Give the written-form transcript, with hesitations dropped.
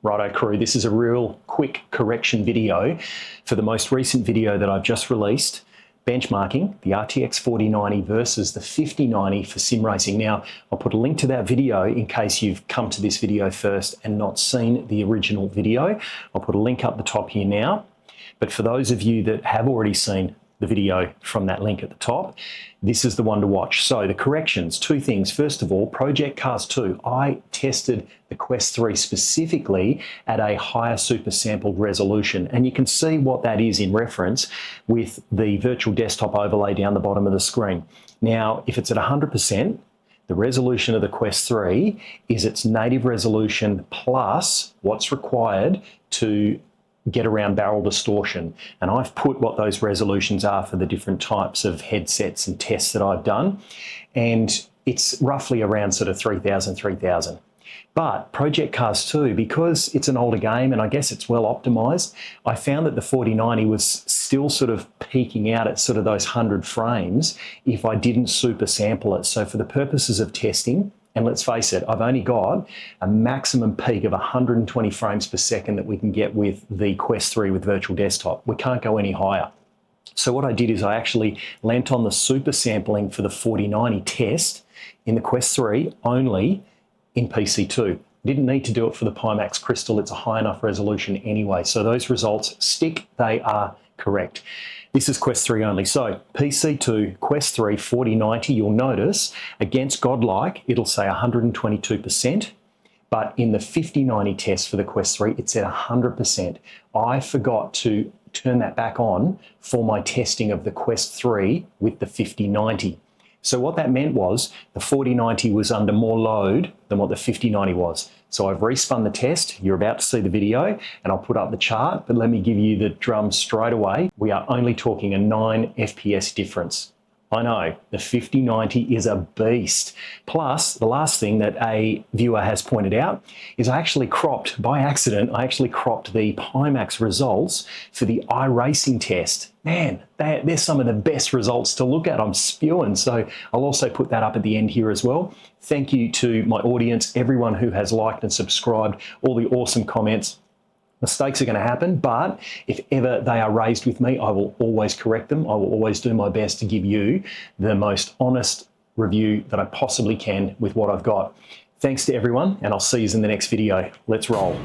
Righto crew, this is a real quick correction video for the most recent video that I've just released, benchmarking the RTX4090 versus the 5090 for sim racing. Now, I'll put a link to that video in case you've come to this video first and not seen the original video. I'll put a link up the top here now. But for those of you that have already seen the video from that link at the top, this is the one to watch. So the corrections, two things. First of all, Project Cars 2. I tested the Quest 3 specifically at a higher super sampled resolution. And you can see what that is in reference with the virtual desktop overlay down the bottom of the screen. Now, if it's at 100%, the resolution of the Quest 3 is its native resolution plus what's required to get around barrel distortion. And I've put what those resolutions are for the different types of headsets and tests that I've done. And it's roughly around sort of 3000. But Project Cars 2, because it's an older game and I guess it's well optimized, I found that the 4090 was still sort of peaking out at sort of those 100 frames if I didn't super sample it. So for the purposes of testing, and let's face it, I've only got a maximum peak of 120 frames per second that we can get with the Quest 3 with virtual desktop. We can't go any higher. So what I did is I actually lent on the super sampling for the 4090 test in the Quest 3 only in PC2. Didn't need to do it for the Pimax Crystal. It's a high enough resolution anyway. So those results stick, they are correct. This is Quest 3 only. So PC2, Quest 3, 4090, you'll notice against Godlike, it'll say 122%, but in the 5090 test for the Quest 3, it's at 100%. I forgot to turn that back on for my testing of the Quest 3 with the 5090. So what that meant was the 4090 was under more load than what the 5090 was. So I've respun the test. You're about to see the video and I'll put up the chart, but let me give you the drums straight away. We are only talking a 9 FPS difference. I know, the 5090 is a beast. Plus, the last thing that a viewer has pointed out is I actually cropped, by accident, I actually cropped the Pimax results for the iRacing test. Man, they're some of the best results to look at. I'm spewing. So I'll also put that up at the end here as well. Thank you to my audience, everyone who has liked and subscribed, all the awesome comments. Mistakes are going to happen, but if ever they are raised with me, I will always correct them. I will always do my best to give you the most honest review that I possibly can with what I've got. Thanks to everyone, and I'll see you in the next video. Let's roll.